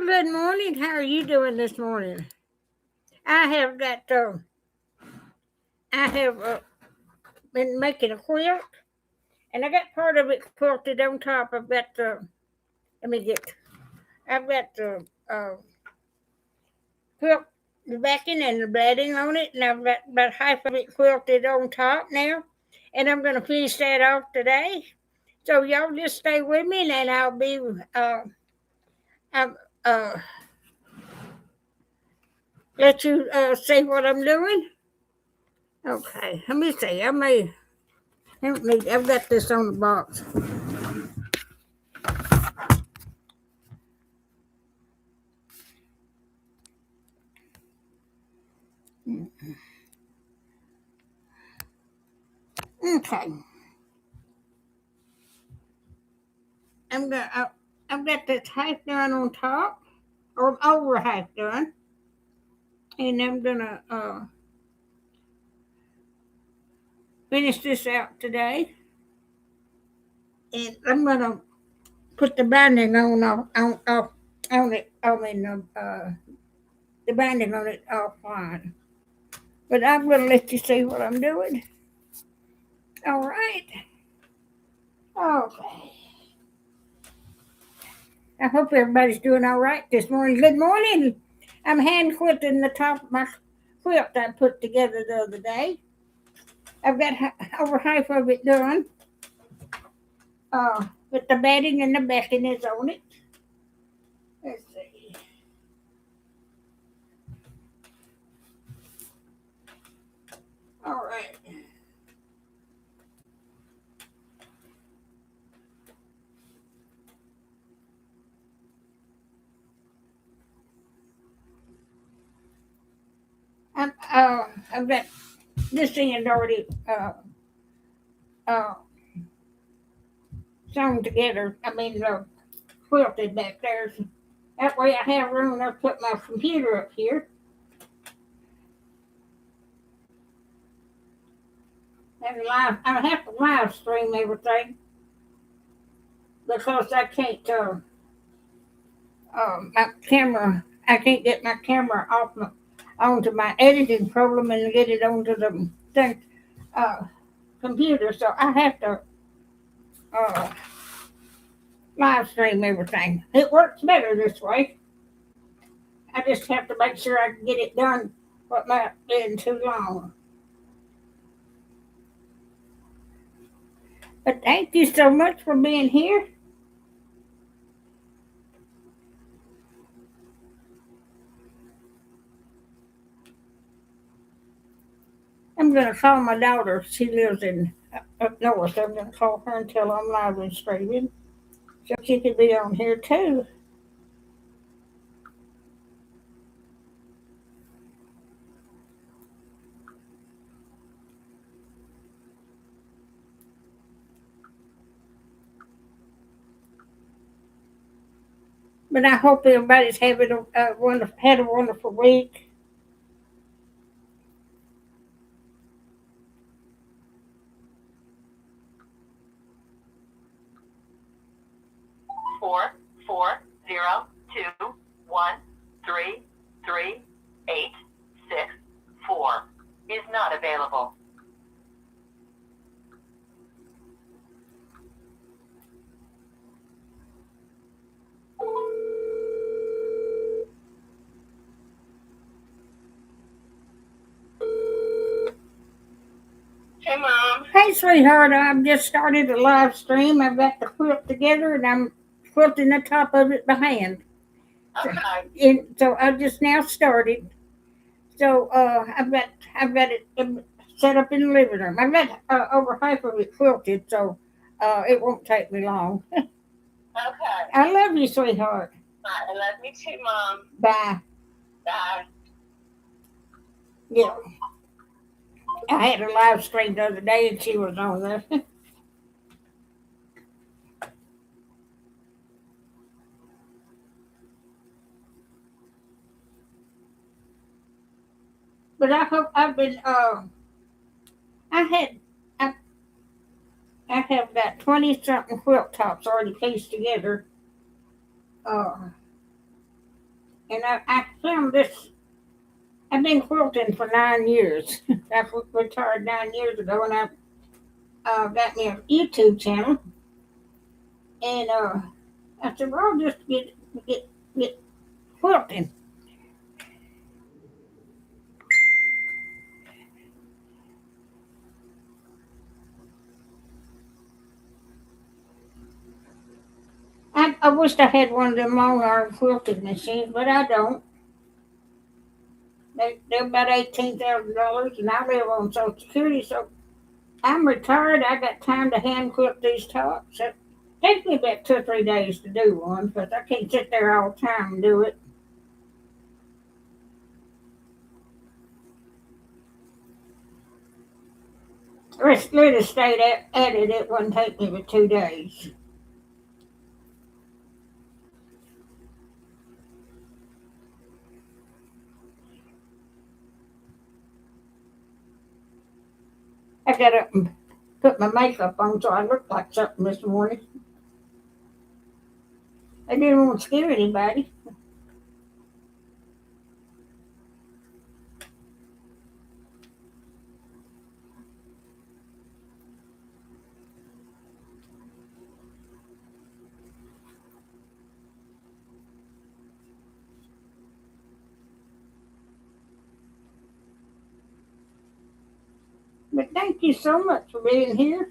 Good morning. How are you doing this morning? I have got. I have been making a quilt, and I got part of it quilted on top. I've got the. Let me get. I've got the quilt, the backing and the batting on it, and I've got about half of it quilted on top now, and I'm going to finish that off today. So y'all just stay with me, and I'll be. I'm, let you see what I'm doing. Okay, let me see. I've got this on the box. Okay. I'm gonna. I've got this half done on top, or over half done, and I'm gonna finish this out today. And I'm gonna put the binding on it. I mean the binding on it offline. But I'm gonna let you see what I'm doing. All right. Okay. I hope everybody's doing all right this morning. Good morning. I'm hand quilting the top of my quilt I put together the other day. I've got over half of it done. But the batting and the backing is on it. Let's see. All right. I've got this end already uh, sewn together. I mean, quilted back there. So that way I have room to put my computer up here. And I have to live stream everything because I can't. My camera. I can't get my camera onto my editing program and get it onto the thing, computer. So I have to uh, live stream everything. It works better this way. I just have to make sure I can get it done without being too long. But thank you so much for being here. I'm going to call my daughter. She lives in up north. I'm going to call her and tell her I'm live and streaming. So she could be on here too. But I hope everybody's having had a wonderful week. Four, 4, 0, 2, 1, 3, 3, 8, 6, 4 is not available. Hey, Mom. Hey, sweetheart, I've just started a live stream. I've got the quilt together and I'm quilting the top of it by hand. Okay. So I just now started. So I've got it set up in the living room. I've got over half of it quilted, so it won't take me long. Okay. I love you, sweetheart. I love you too, Mom. Bye. Bye. Yeah. I had a live stream the other day and she was on there. But I hope I've been I had I have got 20 something quilt tops already pieced together. Uh And I found this. I've been quilting for 9 years. I retired 9 years ago, and I got me a YouTube channel. And I said, well, I'll just get quilting. I wished I had one of them long arm quilting machines, but I don't. They're about $18,000, and I live on Social Security, so I'm retired. I got time to hand quilt these tops. It takes me about 2 or 3 days to do one because I can't sit there all the time and do it. Let us stay at it. It wouldn't take me but 2 days. I got up and put my makeup on so I looked like something this morning. I didn't want to scare anybody. But thank you so much for being here.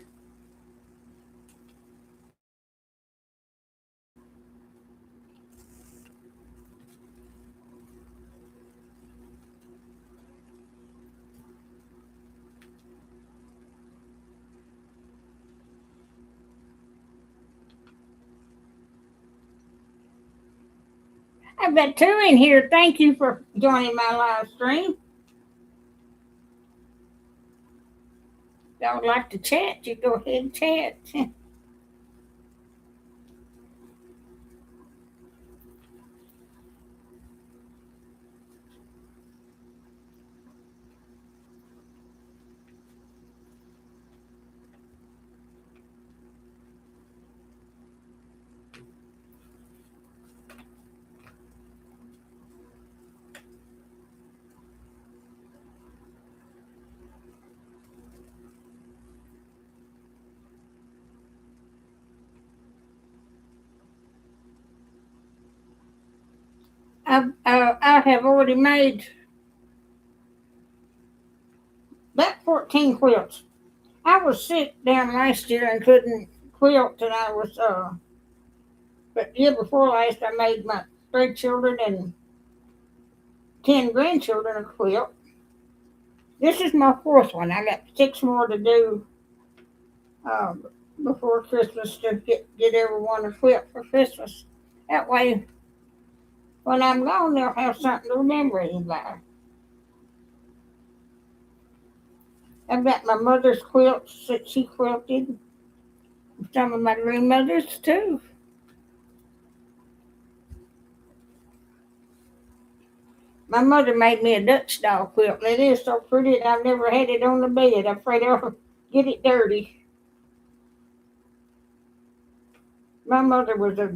I've got two in here. Thank you for joining my live stream. If y'all would like to chat, you go ahead and chat. I have already made about 14 quilts. I was sick down last year and couldn't quilt, and but the year before last, I made my 3 children and 10 grandchildren a quilt. This is my fourth one. I got 6 more to do uh, before Christmas to get everyone a quilt for Christmas. That way, when I'm gone, they'll have something to remember me by. I've got my mother's quilts that she quilted, some of my grandmother's too. My mother made me a Dutch doll quilt. It is so pretty, and I've never had it on the bed. I'm afraid I'll get it dirty. My mother was a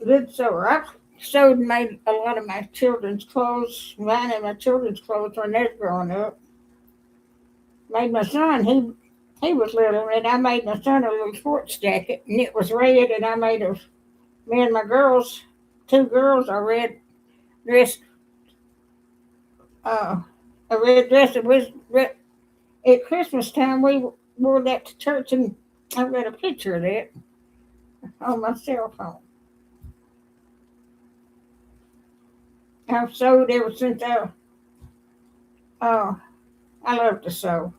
good sewer. I sewed and made a lot of my children's clothes, mine and my children's clothes when they was growing up. Made my son, he was little, and I made my son a little sports jacket, and it was red, and I made me and my girls, 2 girls, a red dress, uh, a red dress. It was at Christmas time. We wore that to church, and I've got a picture of that on my cell phone. I've sewed ever since uh, I love to sew.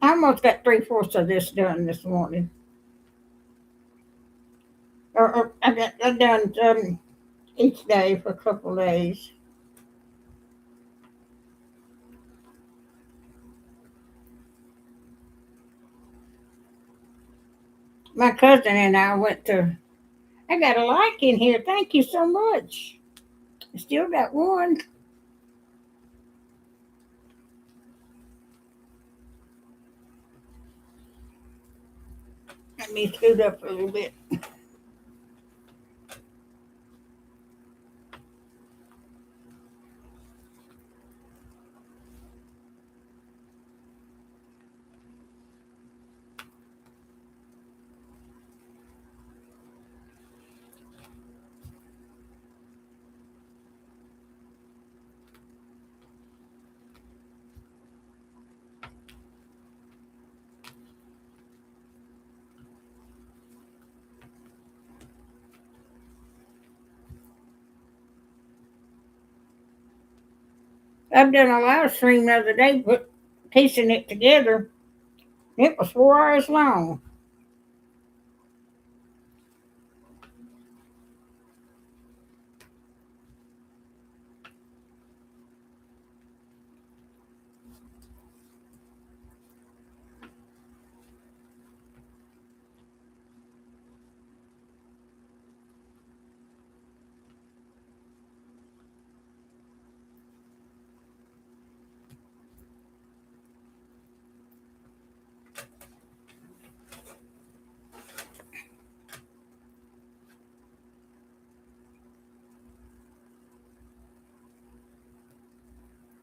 I almost got 3/4 of this done this morning. Or I done each day for a couple of days. My cousin and I went to. I got a like in here. Thank you so much. I still got one. let me scoot up a little bit. I've done a live stream the other day, piecing it together. It was 4 hours long.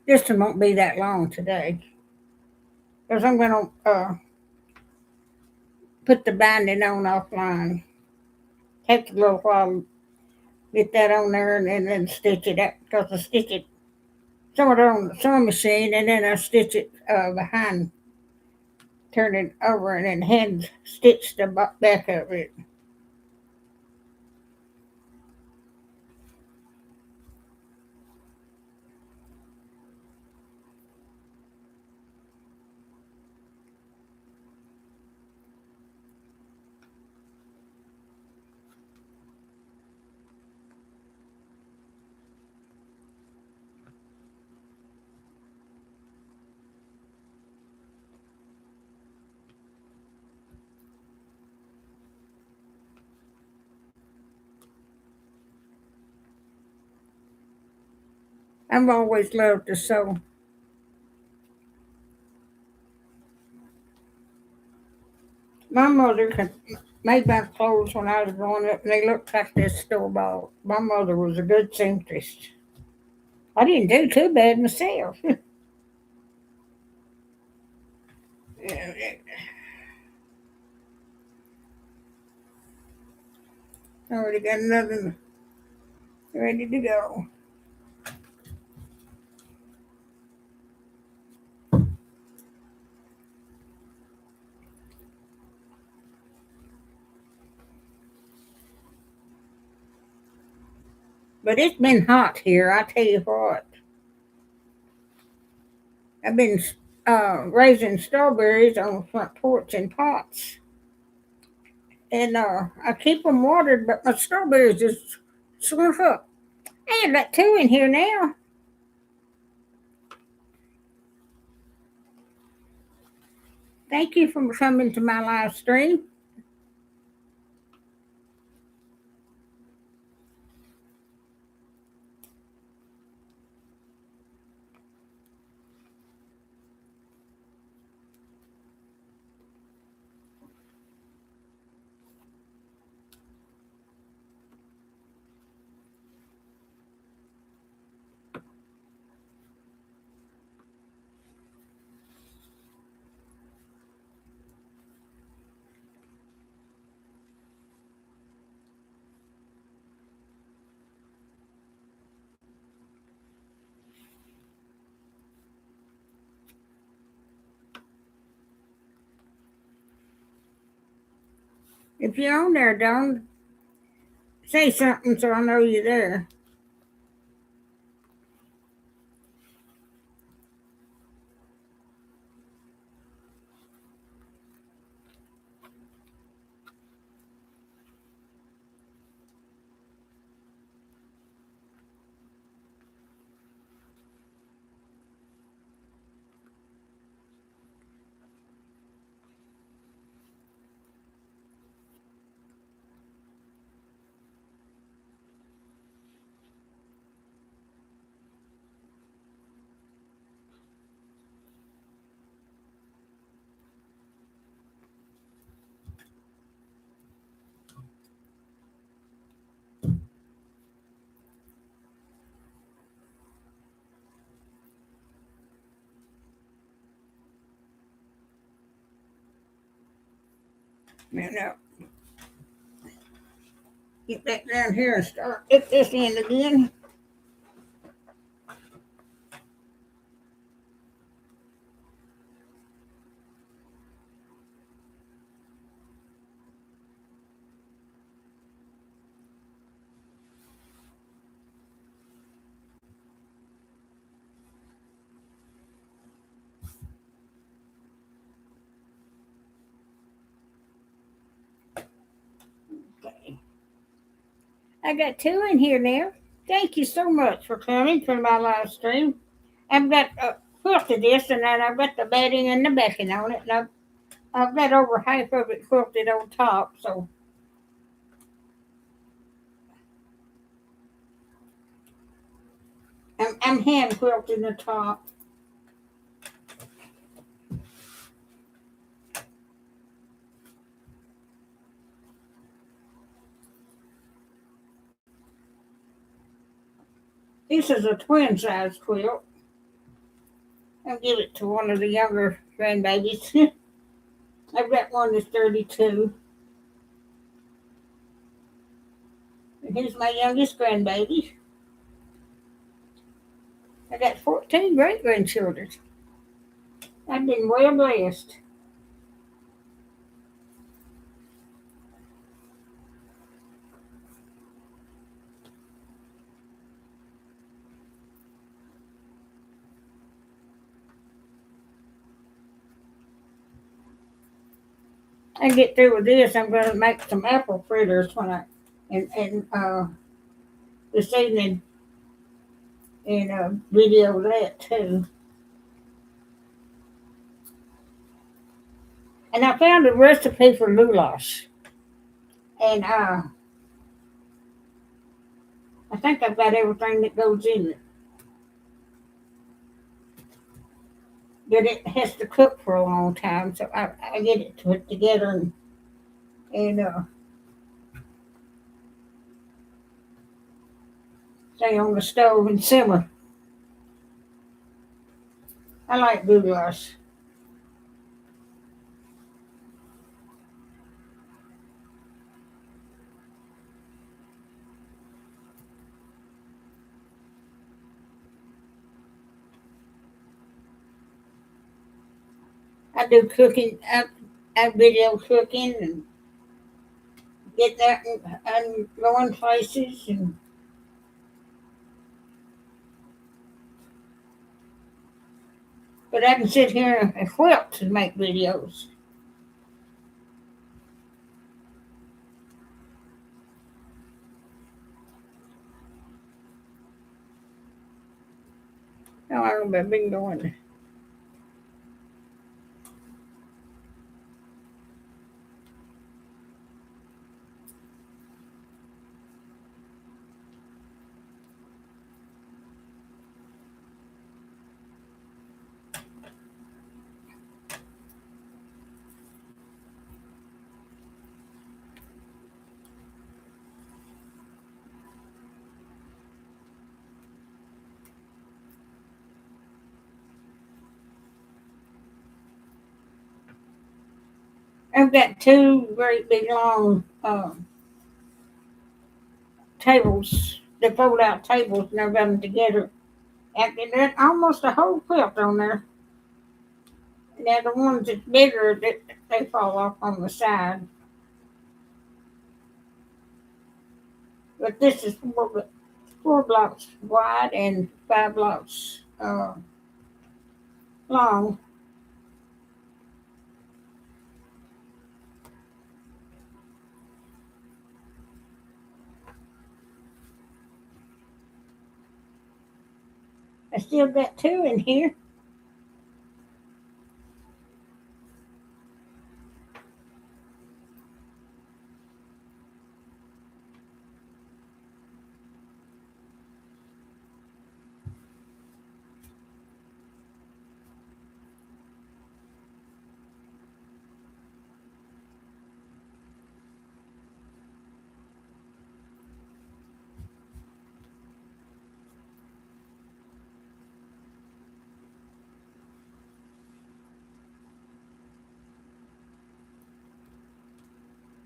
This one won't be that long today. Because I'm going to put the binding on offline. Takes a little while to get that on there and then stitch it up. Because I stitch it some of it on the sewing machine and then I stitch it behind, turn it over and then hand stitch the back of it. I've always loved to sew. My mother made my clothes when I was growing up, and they looked like this store bought. My mother was a good seamstress. I didn't do too bad myself. I already got another ready to go. But it's been hot here, I tell you what. I've been raising strawberries on the front porch in pots. And I keep them watered, but my strawberries just swamp up. I have got two in here now. Thank you for coming to my live stream. If you're on there, don't say something so I know you're there. Now, get that down here and start at this end again. Okay. I got two in here now. Thank you so much for coming to my live stream. I've got quilted this, and then I've got the bedding and the backing on it, and I've got over half of it quilted on top. So I'm hand quilting the top. This is a twin size quilt. I'll give it to one of the younger grandbabies. I've got one that's 32. And here's my youngest grandbaby. I got 14 great grandchildren. I've been well blessed. I get through with this, I'm going to make some apple fritters and this evening and video that too. And I found a recipe for goulash, and I think I've got everything that goes in it. But it has to cook for a long time, so I get it put together and stay on the stove and simmer. I like goulash. I do cooking. I video cooking and get that and going places and but I can sit here and quilt and make videos. How long have I been doing? I've got two great big long tables, the fold out tables, and I've got them together. And there's almost a whole quilt on there. Now the ones that's bigger, they fall off on the side. But this is four blocks wide and 5 blocks long. I still got two in here.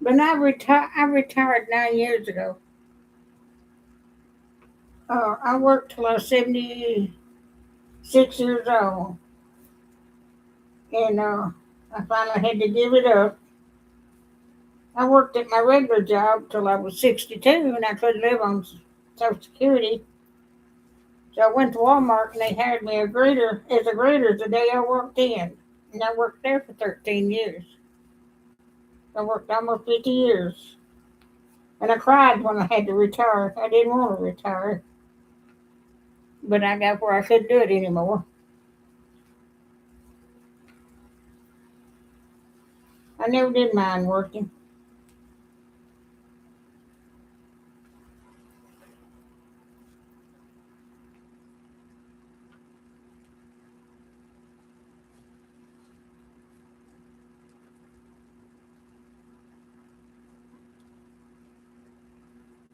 But I retired 9 years ago. I worked till I was 76 years old, and I finally had to give it up. I worked at my regular job till I was 62, and I couldn't live on Social Security. So I went to Walmart, and they hired me as a greeter the day I walked in, and I worked there for 13 years. I worked almost 50 years, and I cried when I had to retire. I didn't want to retire, but I got where I couldn't do it anymore. I never did mind working.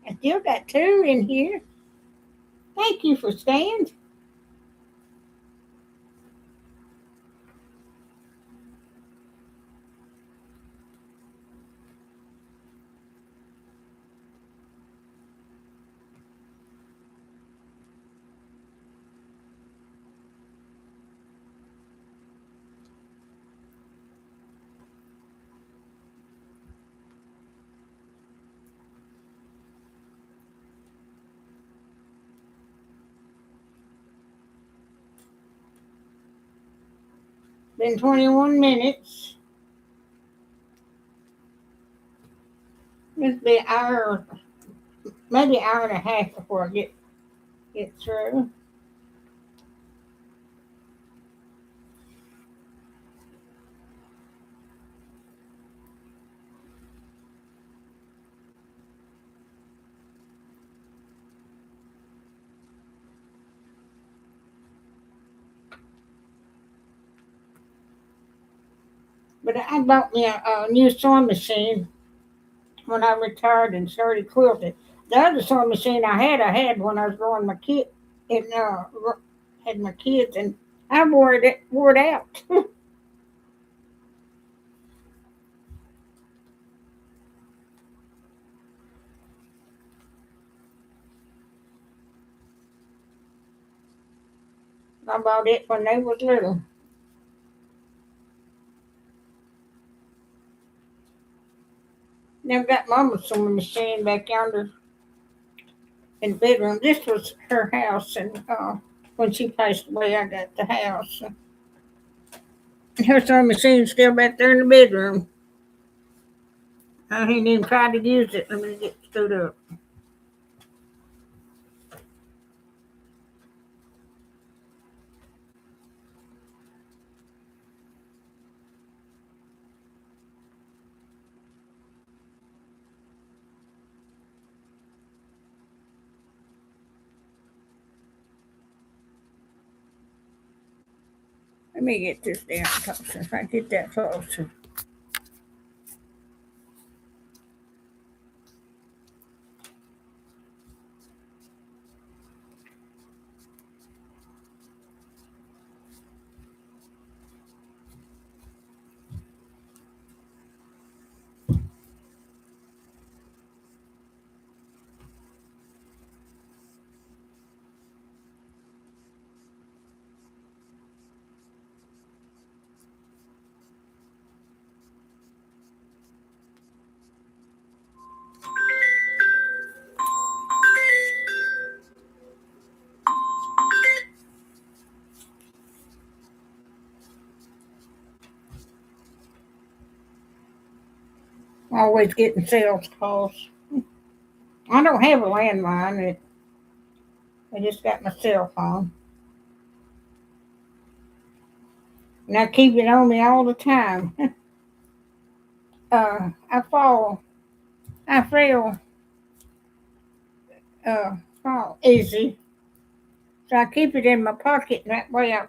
I still got two in here. Thank you for staying. Been 21 minutes. It's be an hour, maybe an hour and a half before I get through. But I bought me a new sewing machine when I retired and started quilting. The other sewing machine I had when I was growing my kid, and had my kids, and I wore it out. I bought it when they was little. Now I've got Mama's sewing machine back yonder in the bedroom. This was her house, and when she passed away, I got the house. Her sewing machine's still back there in the bedroom. I ain't even tried to use it. Let me get stood up. Let me get this down closer. If I get that closer. Always getting sales calls. I don't have a landline. I just got my cell phone. And I keep it on me all the time. I fall. I fall easy. So I keep it in my pocket, and that way I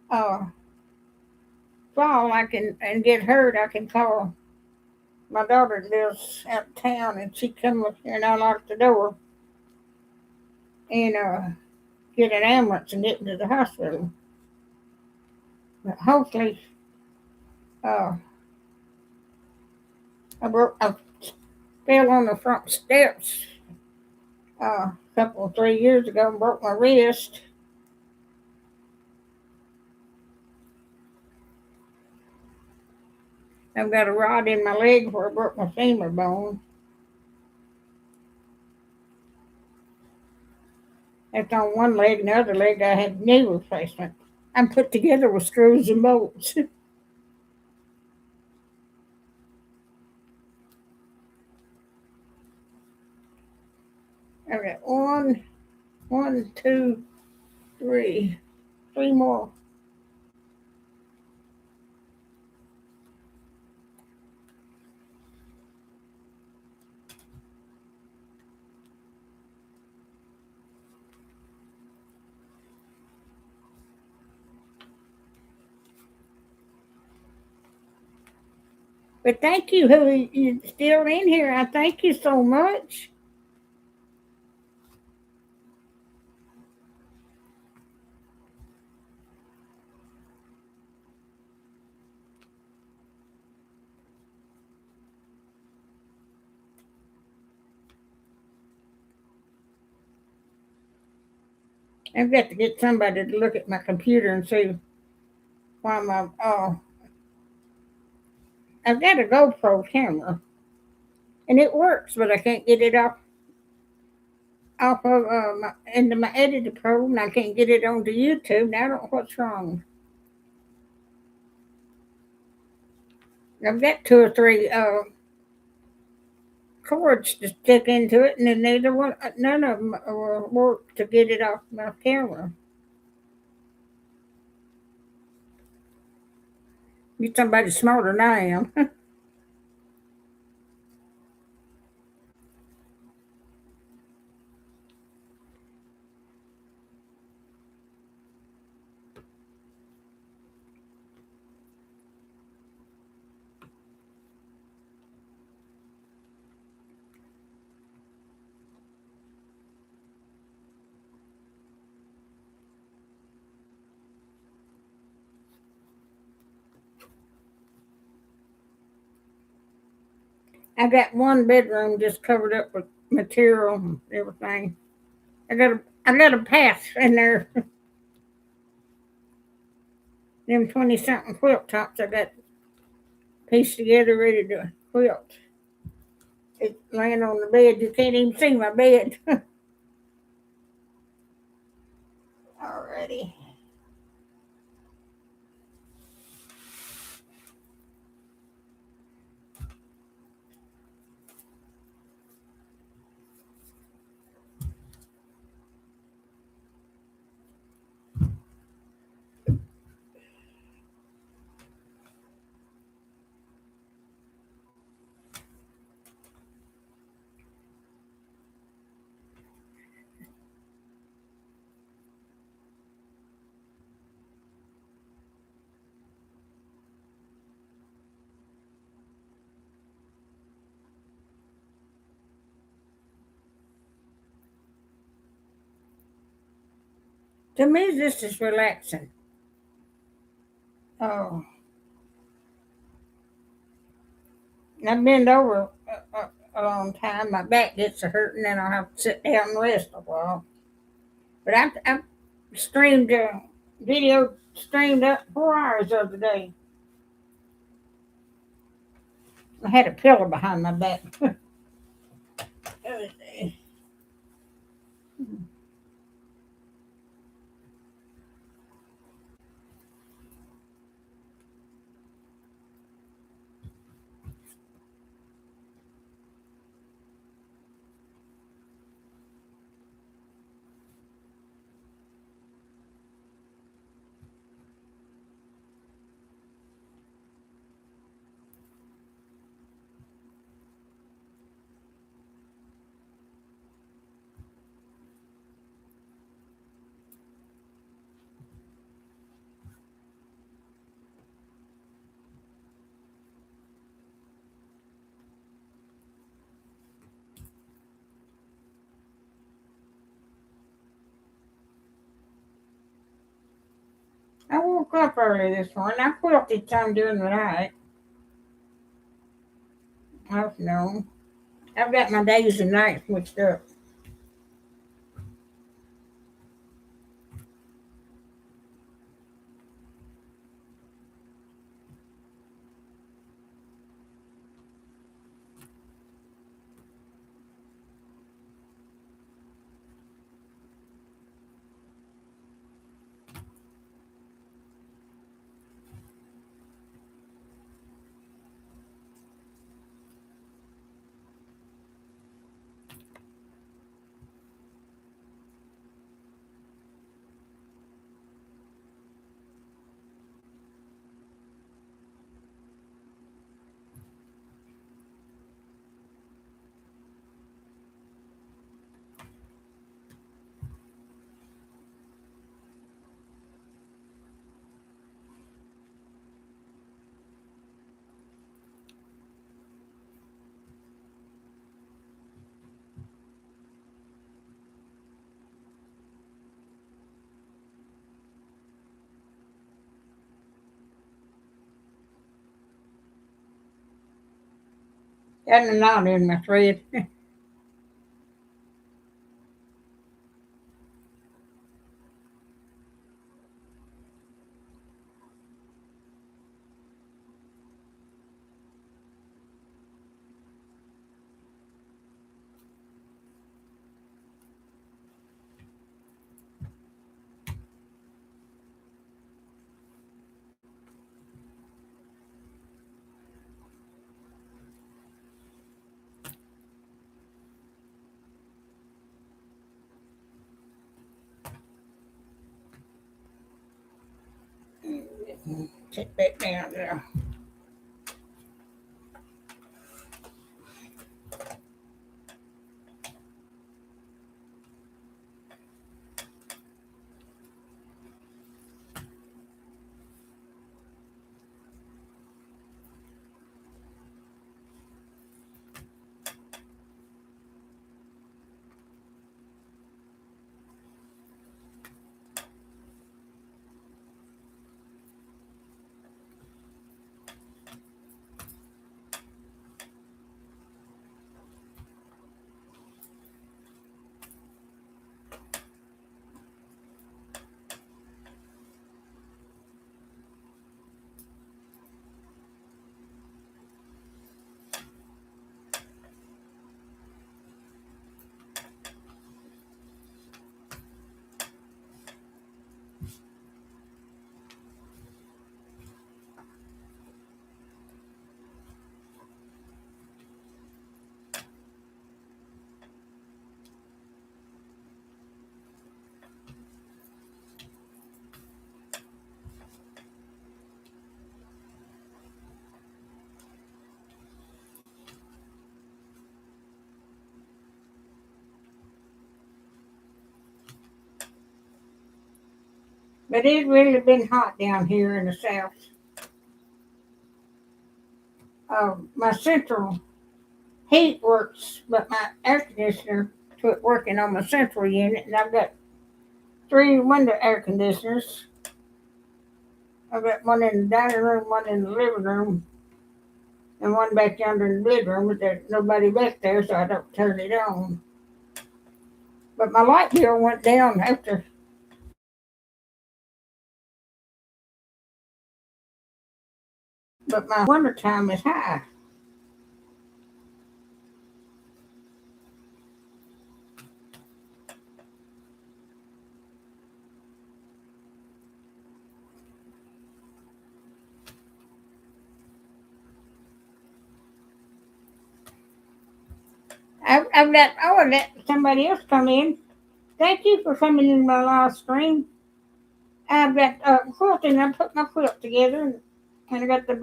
uh, fall, I can and get hurt. I can call my daughter lives out of town, and she come up here and unlock the door and get an ambulance and get me to the hospital. But hopefully, uh, I fell on the front steps a couple, 3 years ago and broke my wrist. I've got a rod in my leg where I broke my femur bone. That's on one leg, and the other leg I had knee replacement. I'm put together with screws and bolts. I've got one, two, three more. But thank you, who you still in here. I thank you so much. I've got to get somebody to look at my computer and see why my I've got a GoPro camera and it works, but I can't get it off of into my editor pro, and I can't get it onto YouTube. Now I don't know what's wrong. I've got two or three cords to stick into it, and then none of them work to get it off my camera. You're somebody smarter than I am. I got one bedroom just covered up with material and everything. I got a path in there. Them 20 something quilt tops I got pieced together ready to quilt. It's laying on the bed. You can't even see my bed. Alrighty. To me, this is relaxing. Oh, I bend over a long time. My back gets a hurting, and I'll have to sit down and rest a while. But I've streamed video streamed up 4 hours the other day. I had a pillow behind my back. I woke up early this morning. I quilted some during the night. Oh no. I've got my days and nights mixed up. Got a knot in my thread. Sit back down there. But it's really been hot down here in the south. My central heat works, but my air conditioner quit working on my central unit, and I've got three window air conditioners. I've got one in the dining room, one in the living room, and one back yonder in the bedroom, but there's nobody back there, so I don't turn it on. But my light bill went down after, but my winter time is high. I've got, I want to let somebody else come in. Thank you for coming in my live stream. I've got quilting. I put my quilt together, and I got the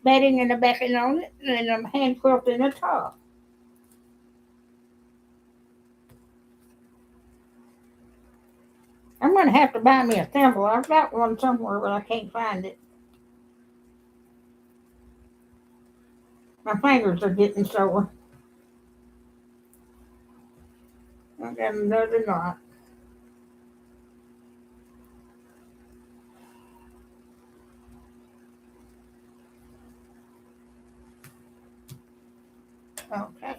batting and the backing on it, and I'm hand quilting the top. I'm gonna have to buy me a thimble. I've got one somewhere, but I can't find it. My fingers are getting sore. I got another knot. Okay.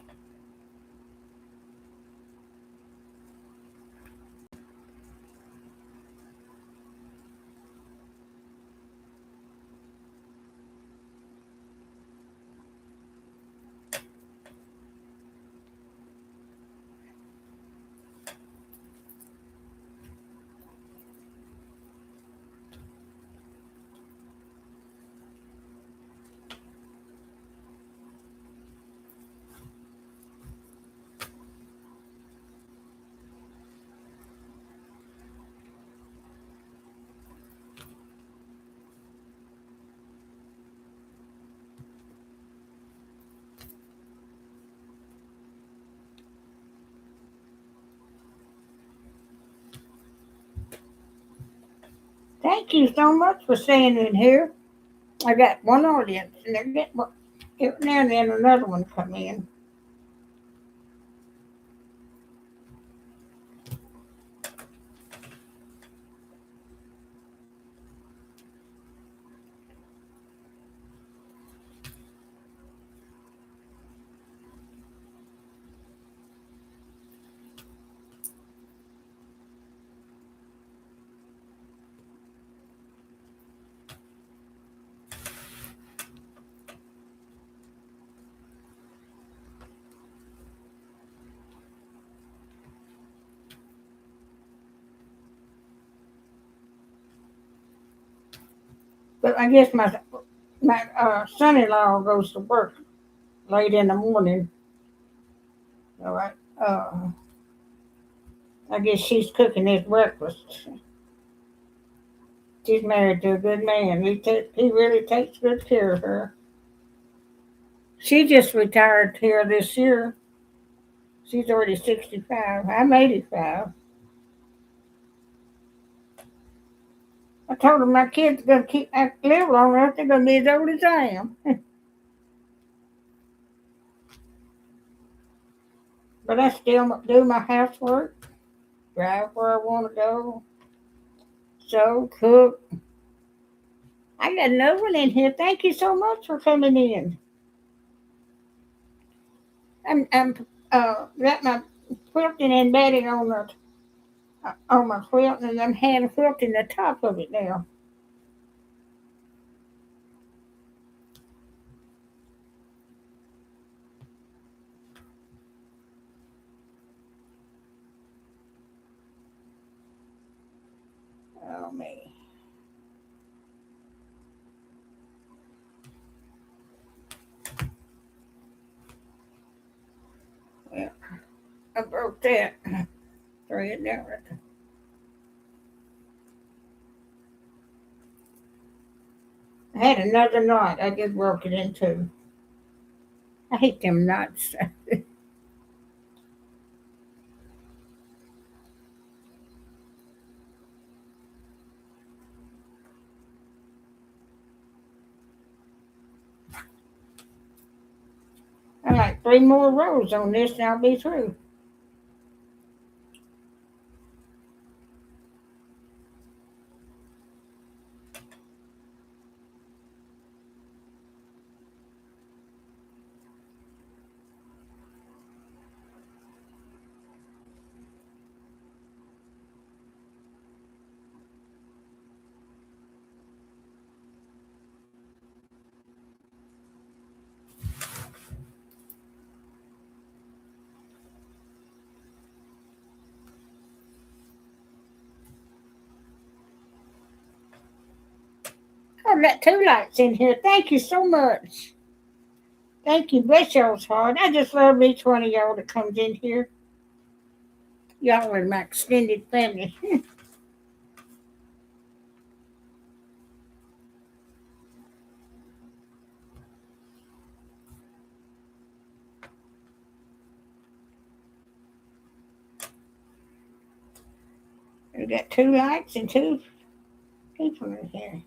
Thank you so much for staying in here. I got one audience, and they're getting every now and then another one come in. But I guess my son-in-law goes to work late in the morning. All right. I guess she's cooking his breakfast. She's married to a good man. He really takes good care of her. She just retired here this year. She's already 65. I'm 85. I told her my kids are gonna keep live long enough. They're gonna be as old as I am. But I still do my housework, drive where I want to go, sew, cook. I got another one in here. Thank you so much for coming in. I'm got my quilting and bedding on my quilt, and I'm hand quilting the top of it now. Oh me. Well, I broke that thread there. I had another knot. I just broke it in two. I hate them knots. I like three more rows on this, and I'll be through. I've got two lights in here. Thank you so much. Thank you. Bless y'all's heart. I just love each one of y'all that comes in here. Y'all are my extended family. We got two lights and two people in here.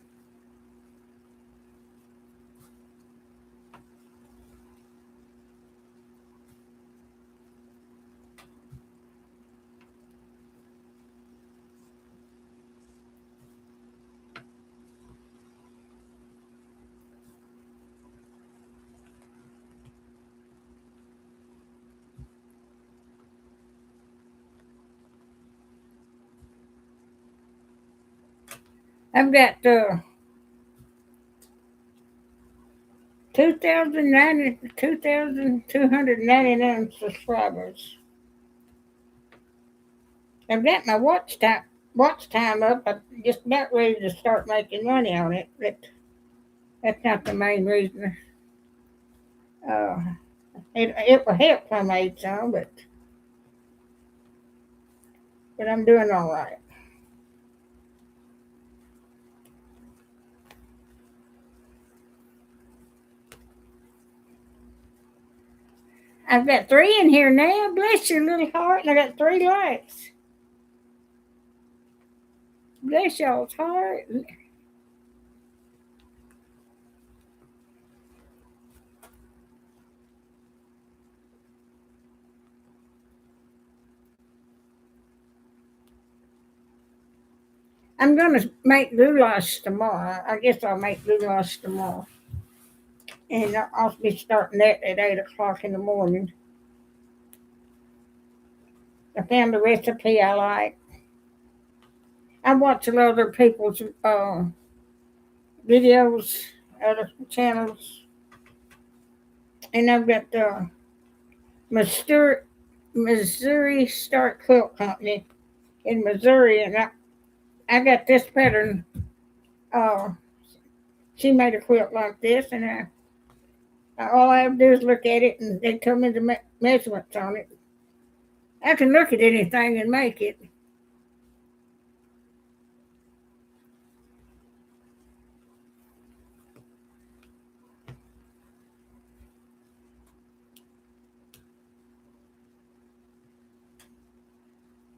I've got 2,299 subscribers. I've got my watch time up. I'm just about ready to start making money on it, but that's not the main reason. Uh, it will help if I made some, but I'm doing all right. I've got 3 in here now. Bless your little heart, and I got 3 likes. Bless y'all's heart. I'm gonna make goulash tomorrow. I guess I'll make goulash tomorrow, and I'll be starting that at 8 o'clock in the morning. I found a recipe I like. I watch a lot of other people's videos, other channels, and I've got the Missouri Start Quilt Company in Missouri, and I got this pattern. Uh, she made a quilt like this, and all I have to do is look at it, and they tell me the measurements on it. I can look at anything and make it.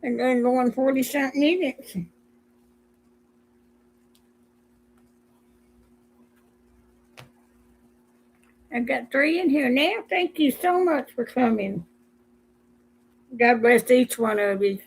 And then going 40 something minutes. I've got 3 in here now. Thank you so much for coming. God bless each one of you.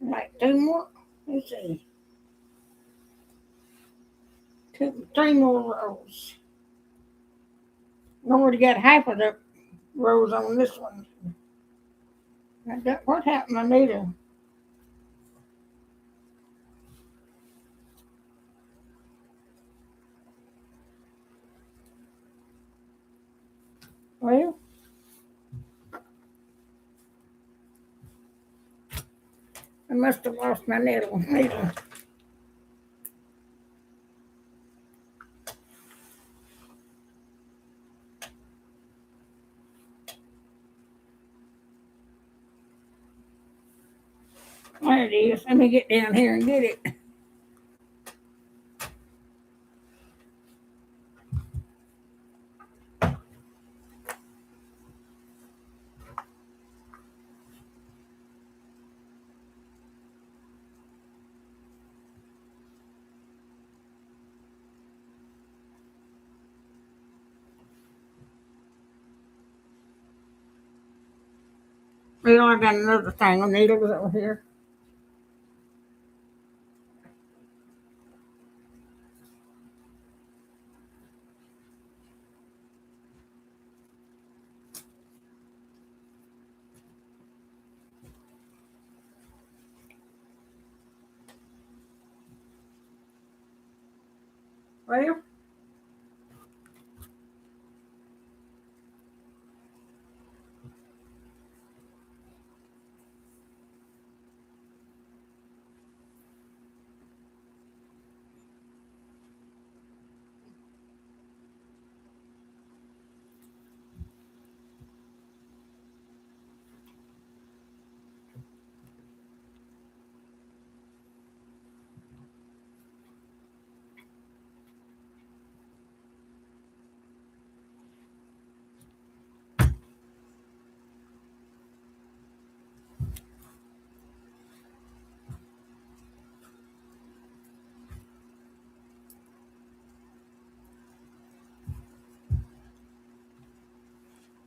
Like 2 more. Let's see. 3 more rows. I already got half of the rows on this one. What happened? I need a. Well, I must have lost my needle. There it is. Let me get down here and get it. Well, I got another thing of needles over here.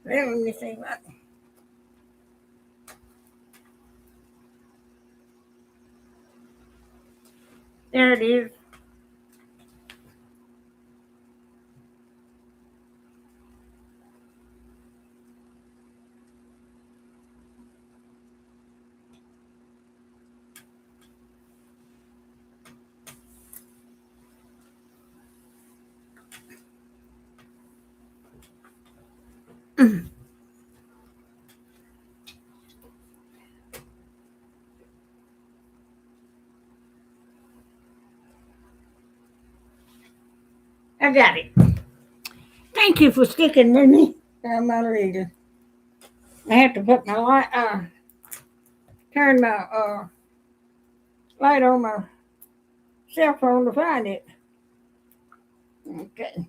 Well, let me see. There it is. I got it. Thank you for sticking with me. My reader. I have to put my light, turn my light on my cell phone to find it. Okay.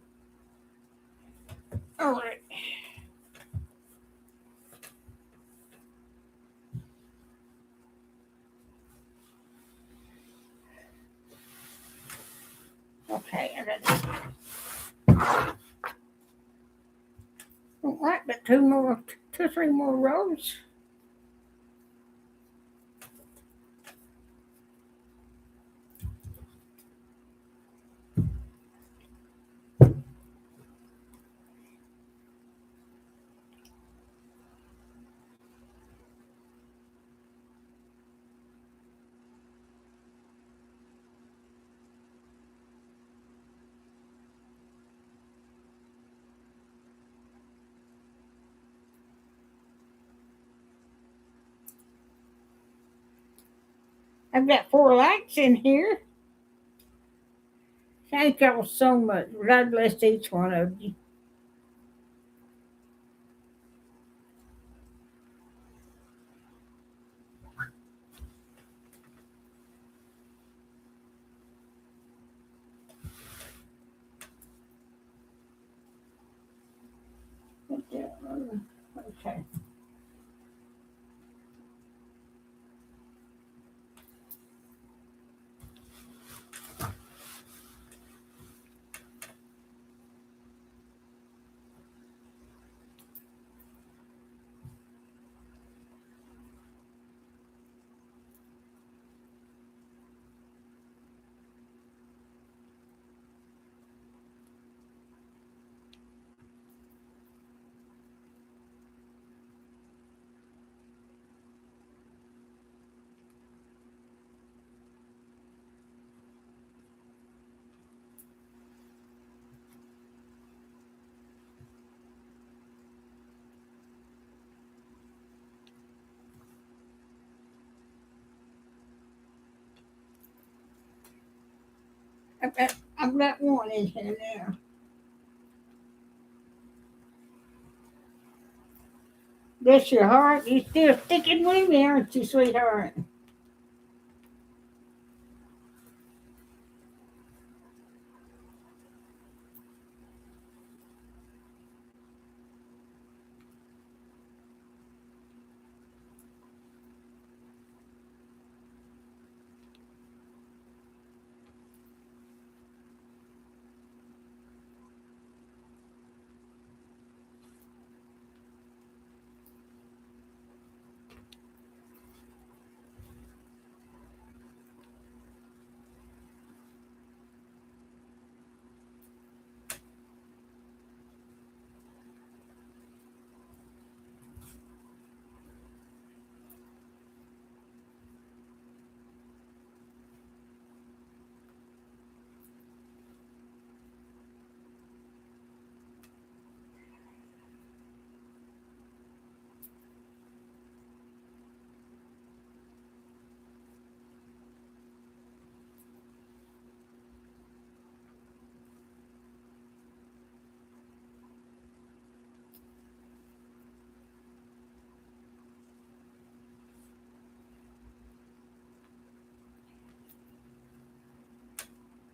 All right. Okay. I got don't like but two, three more rows. I've got four lights in here. Thank y'all so much. God bless each one of you. Okay. I've got one in here now. Bless your heart. You still sticking with me, aren't you, sweetheart?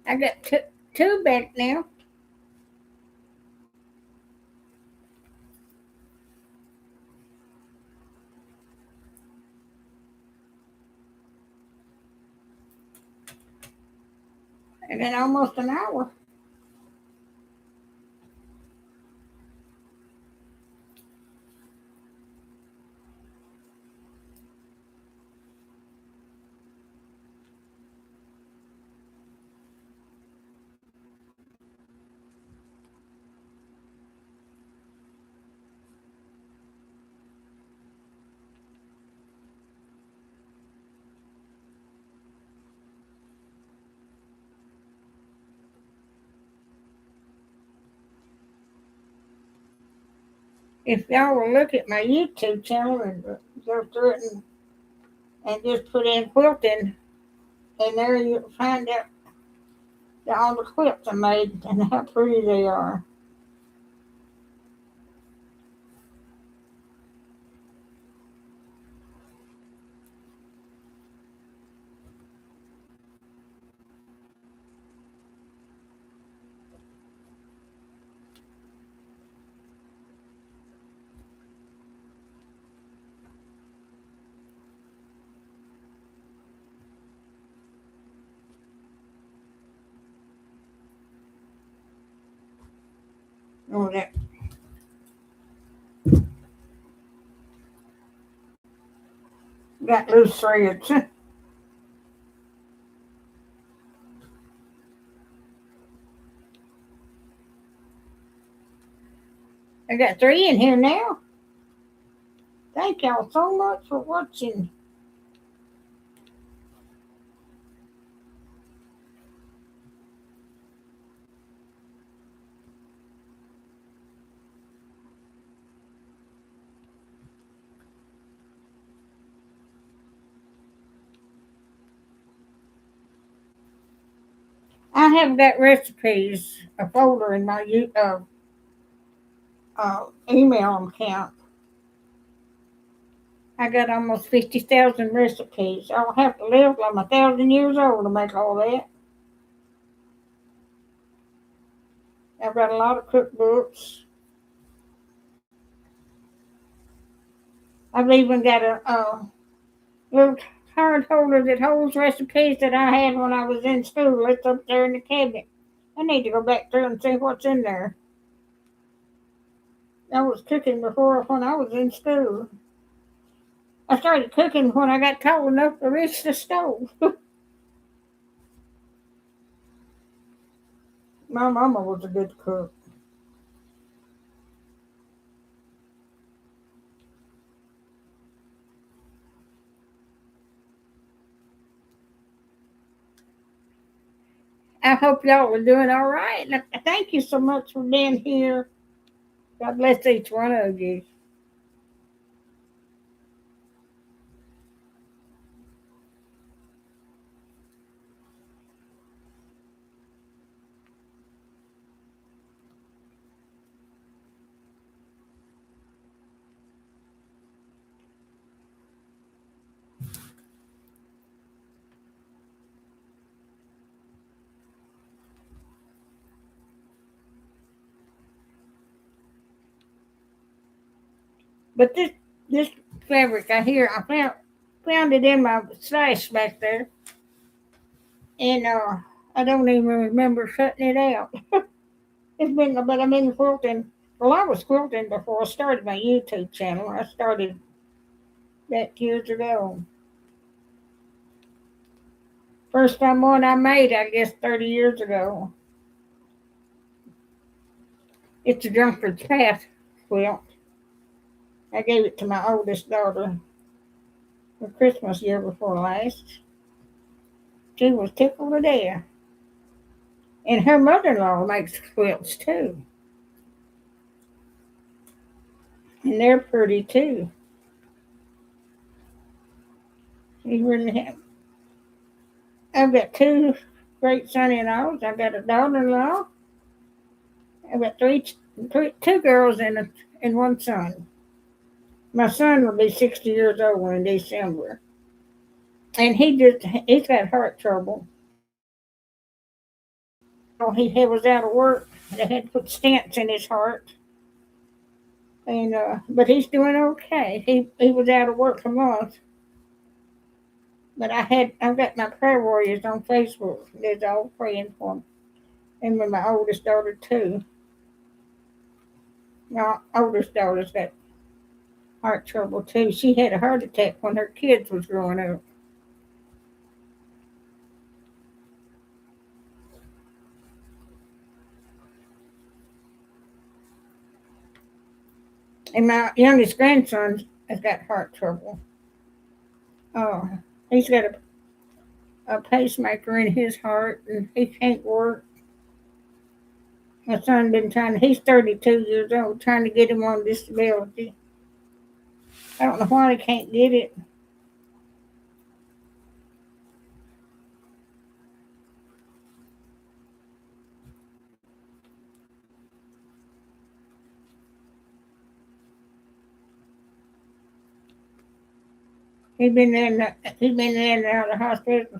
I got two back now. And then almost an hour. If y'all will look at my YouTube channel and go through it and just put in quilting, and there you'll find out all the quilts I made and how pretty they are. Oh, that got loose threads. I got 3 in here now. Thank y'all so much for watching. I have got recipes, a folder in my email account. I got almost 50,000 recipes. I'll have to live like I'm 1,000 years old to make all that. I've got a lot of cookbooks. I've even got a little card holder that holds recipes that I had when I was in school. It's up there in the cabinet. I need to go back through and see what's in there. I was cooking before when I was in school. I started cooking when I got tall enough to reach the stove. My mama was a good cook. I hope y'all are doing all right. Thank you so much for being here. God bless each one of you. But this fabric I hear, I found it in my stash back there, and I don't even remember shutting it out. It's been, but I've been quilting. Well, I was quilting before I started my YouTube channel. I started that years ago. First time one I made, I guess, 30 years ago. It's a drunkard's path quilt. I gave it to my oldest daughter for Christmas year before last. She was tickled to death. And her mother-in-law makes quilts too. And they're pretty too. You really have. I've got 2 great son-in-laws. I've got a daughter-in-law. I've got 2 girls and 1 son. My son will be 60 years old in December. And he's got heart trouble. He was out of work. They had to put stents in his heart. And but he's doing okay. He was out of work a month. But I've got my prayer warriors on Facebook. They're all praying for him. And with my oldest daughter too. My oldest daughter's got heart trouble too. She had a heart attack when her kids was growing up. And my youngest grandson has got heart trouble. Oh, he's got a pacemaker in his heart, and he can't work. My son been trying. He's 32 years old, trying to get him on disability. I don't know why they can't get it. He's been in and out of the hospital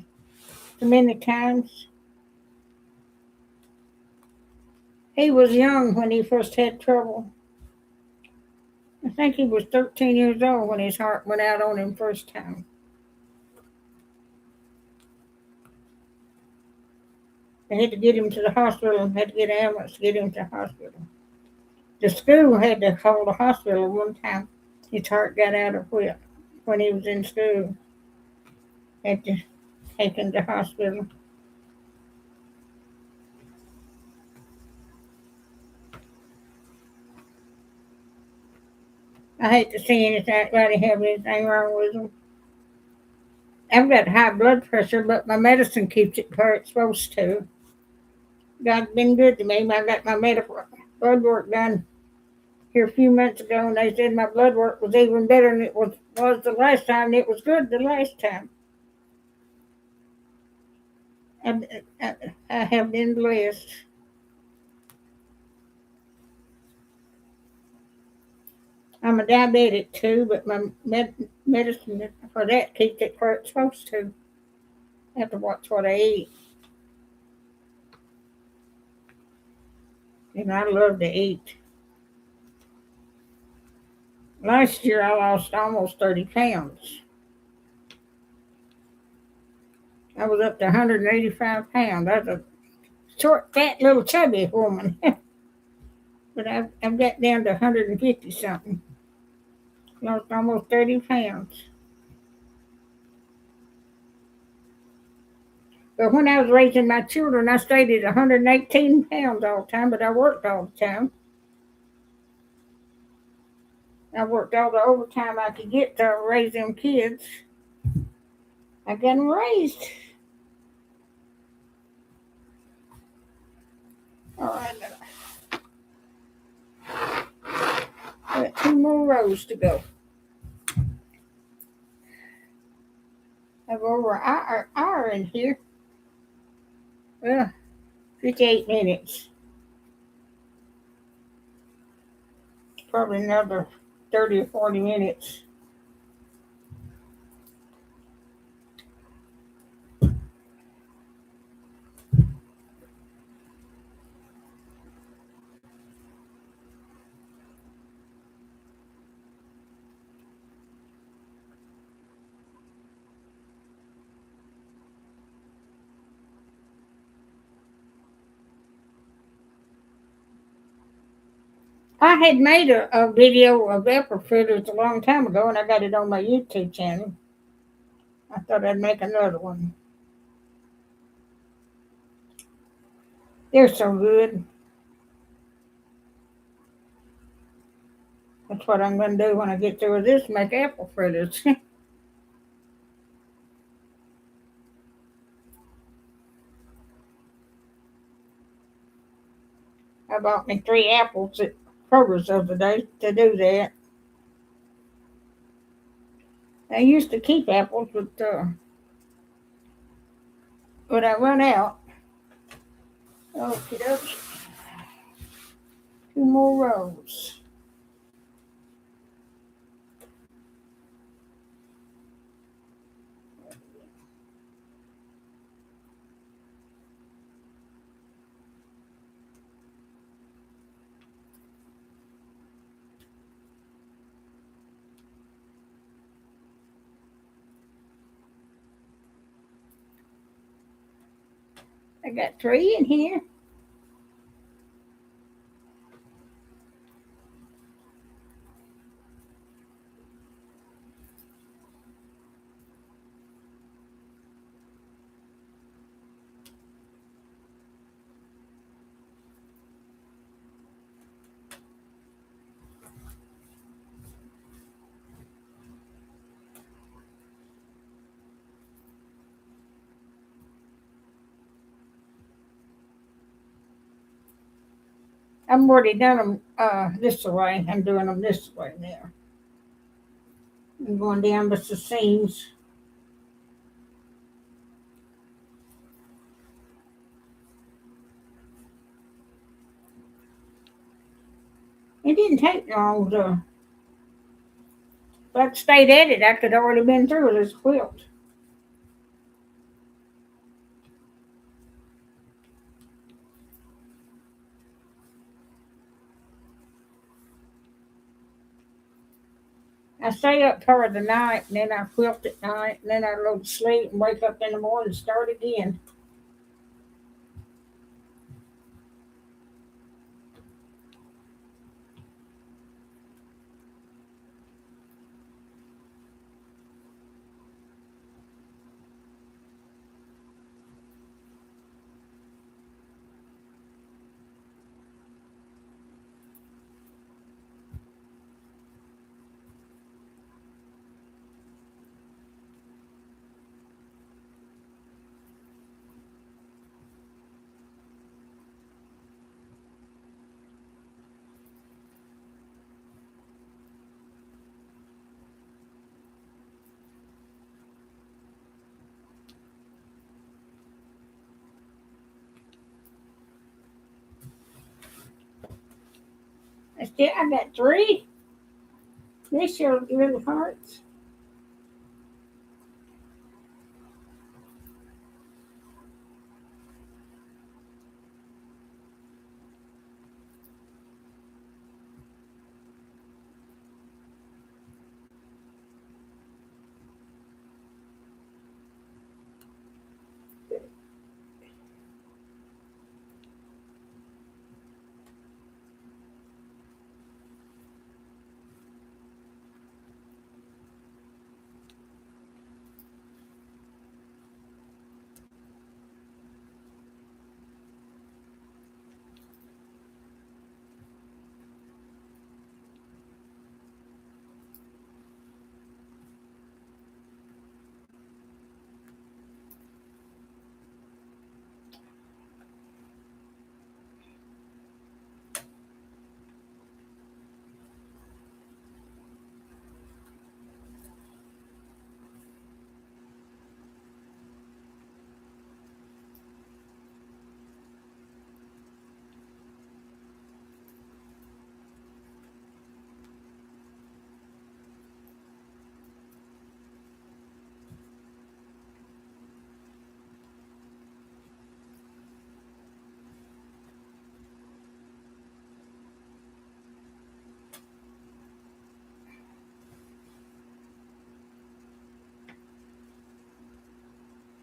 so many times. He was young when he first had trouble. I think he was 13 years old when his heart went out on him first time. They had to get him to the hospital and had to get an ambulance to get him to the hospital. The school had to call the hospital one time. His heart got out of wheel when he was in school. Had to take him to the hospital. I hate to see anybody have anything wrong with them. I've got high blood pressure, but my medicine keeps it where it's supposed to. God's been good to me. I got my medical blood work done here a few months ago, and they said my blood work was even better than it was the last time. And it was good the last time. I have been blessed. I'm a diabetic too, but my medicine for that keeps it where it's supposed to. I have to watch what I eat. And I love to eat. Last year I lost almost 30 pounds. I was up to 185 pounds. I was a short, fat, little chubby woman. But I've got down to 150 something. Lost almost 30 pounds. But when I was raising my children, I stayed at 118 pounds all the time, but I worked all the time. I worked all the overtime I could get to raise them kids. I got them raised. All right, got 2 more rows to go. I've over an hour in here. Well, 58 minutes. Probably another 30 or 40 minutes. I had made a video of apple fritters a long time ago, and I got it on my YouTube channel. I thought I'd make another one. They're so good. That's what I'm going to do when I get through with this, make apple fritters. I bought me 3 apples at Kroger's the other day to do that. I used to keep apples, but I run out. Okay, 2 more rows. I got 3 in here. I'm already done them this way. I'm doing them this way now. I'm going down with the seams. It didn't take long to. If I'd stayed at it, I could already been through this quilt. I stay up part of the night, and then I quilt at night, and then I go to sleep and wake up in the morning and start again. I got three. This year really hurts.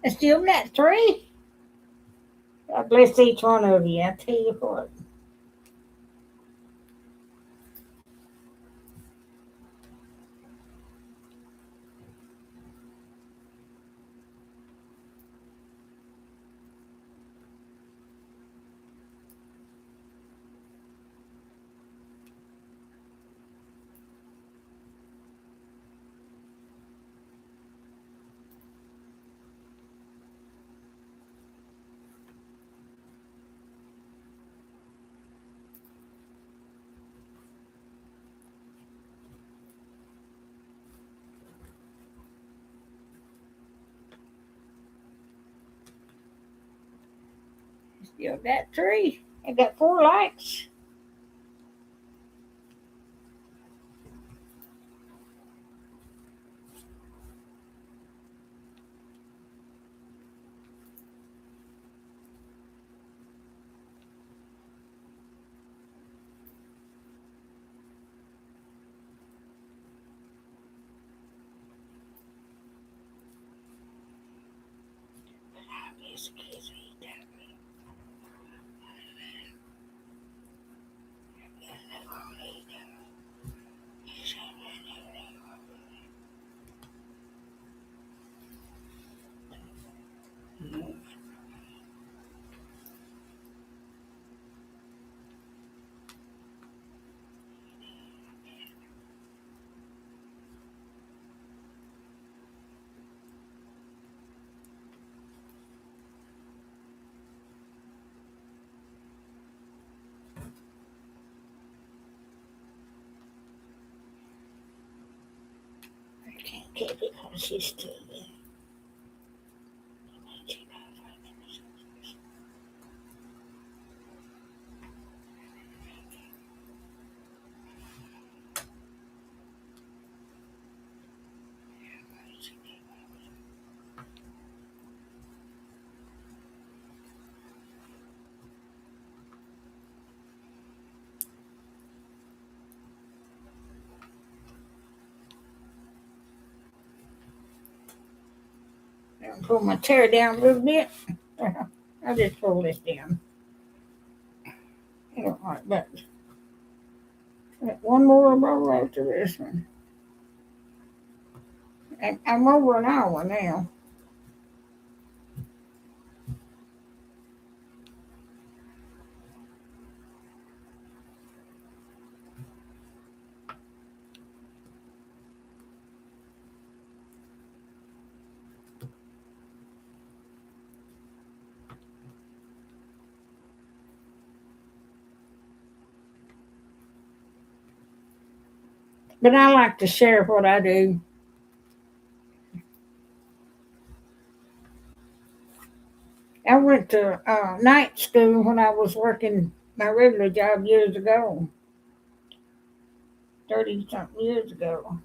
I still got three. God bless each one of you. I tell you what. Still got three. I got four likes. it because she's still there. I'll pull my chair down a little bit. I'll just pull this down. I don't like that. One more roll after this one. I'm over an hour now. But I like to share what I do. I went to night school when I was working my regular job years ago, 30 something years ago.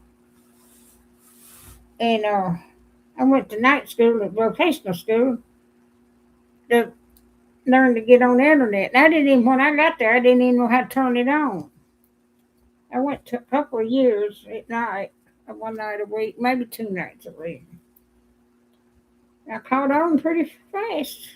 And I went to night school at vocational school to learn to get on the internet. And I didn't even, when I got there, I didn't even know how to turn it on. I went to a couple of years at night, one night a week, maybe 2 nights a week. I caught on pretty fast.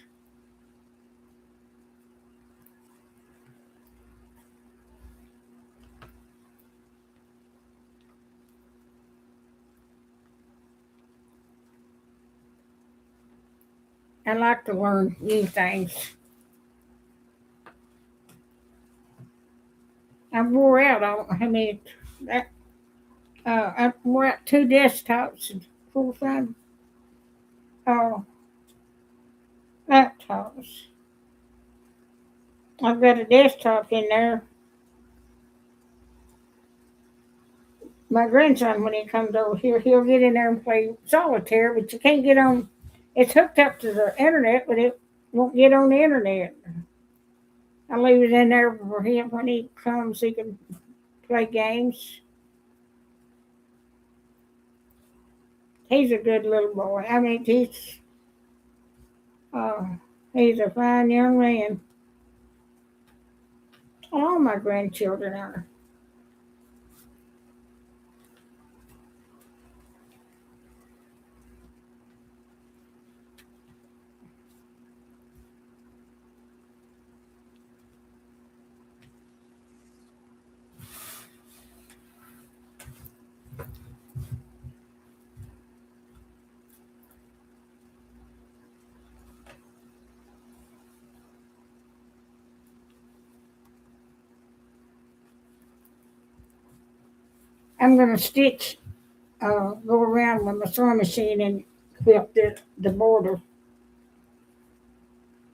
I like to learn new things. I wore out on, I mean, that, I wore out 2 desktops and 4 or 5 uh, laptops. I've got a desktop in there. My grandson, when he comes over here, he'll get in there and play solitaire, but you can't get on. It's hooked up to the internet, but it won't get on the internet. I leave it in there for him when he comes. He can play games. He's a good little boy. I mean, uh, he's a fine young man. All my grandchildren are. I'm going to stitch, go around with my sewing machine and quilt the border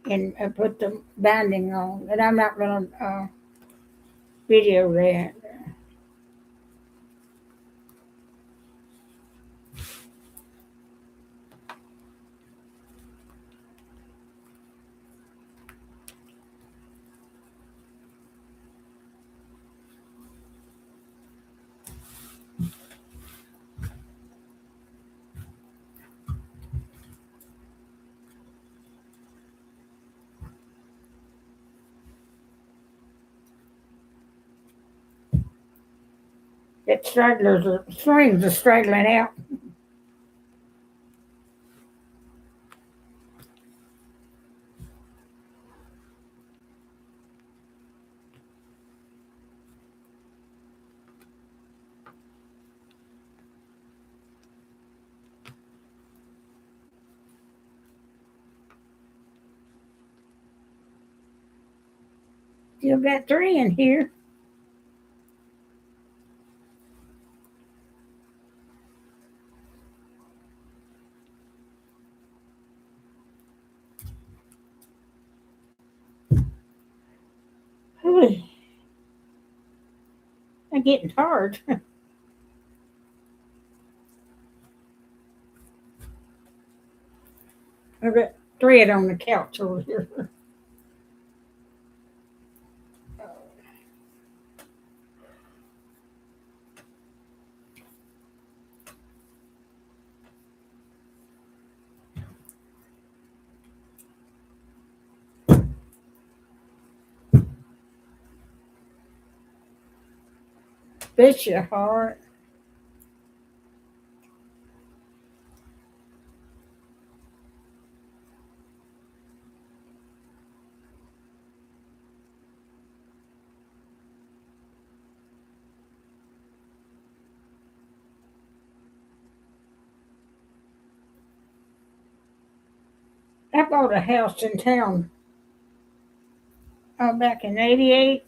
and put the binding on. And I'm not going to video that. That strings are straggling out. Still got 3 in here. Whew. I'm getting tired. I've got thread on the couch over here. Bless your heart. I bought a house in town back in '88,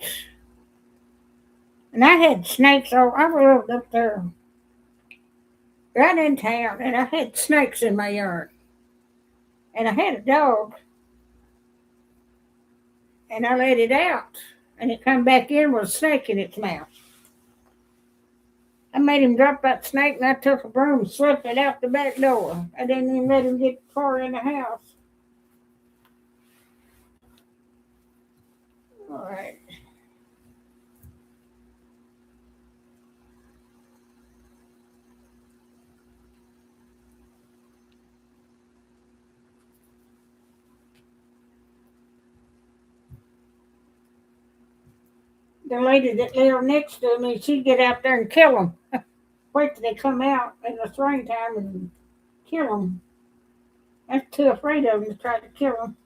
and I had snakes. Oh, I lived up there right in town, and I had snakes in my yard. And I had a dog, and I let it out, and it come back in with a snake in its mouth. I made him drop that snake, and I took a broom and swept it out the back door. I didn't even let him get far in the house. All right. The lady that lived next to me, she'd get out there and kill them. Wait till they come out in the springtime and kill them. I'm too afraid of them to try to kill them.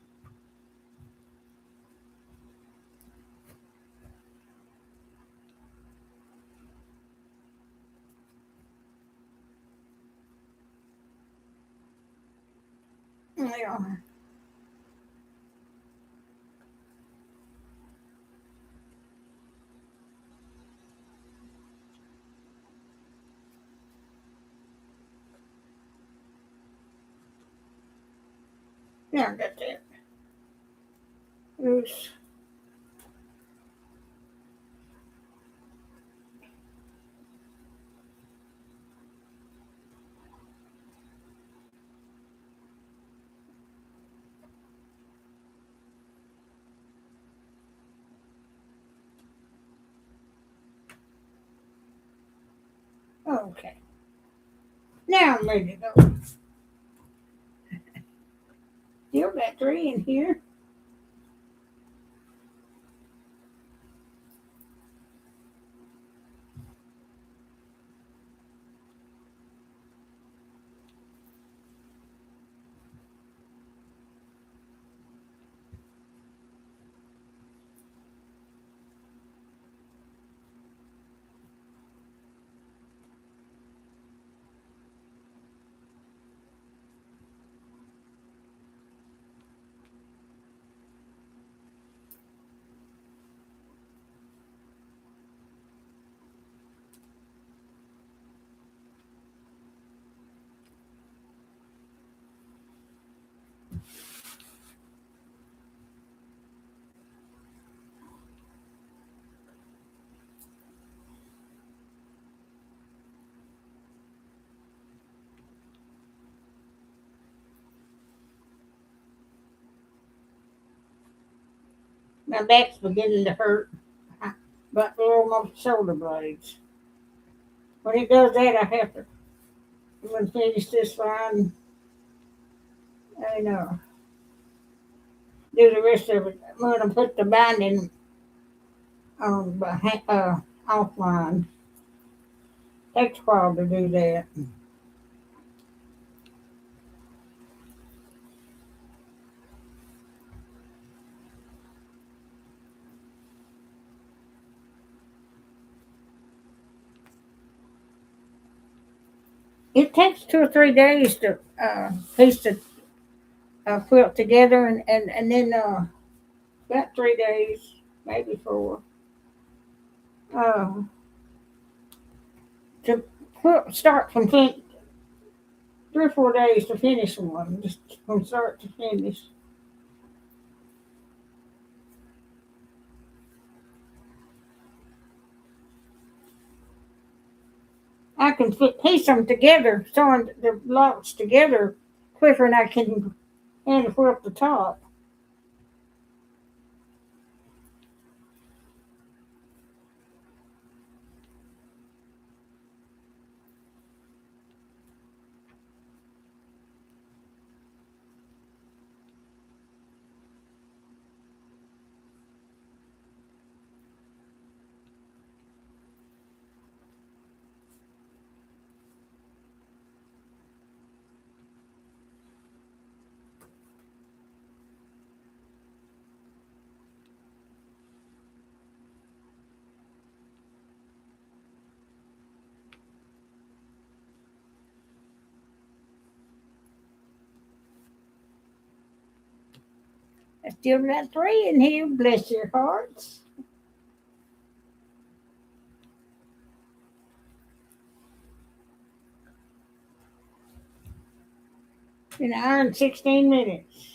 Yeah. Yeah, I got that. Oops. Okay. Now I'm ready to go. Still got three in here. My back's beginning to hurt, but below my shoulder blades. When it does that, I have to. I'm gonna finish this line and do the rest of it. I'm gonna put the binding on offline. Takes a while to do that. It takes 2 or 3 days to piece the quilt together, and then about 3 days, maybe four, uh, to start from 3 or 4 days to finish one, just from start to finish. I can piece them together, sewing the blocks together quicker than I can and to quilt the top. I still got three in here. Bless your hearts. An hour and 16 minutes.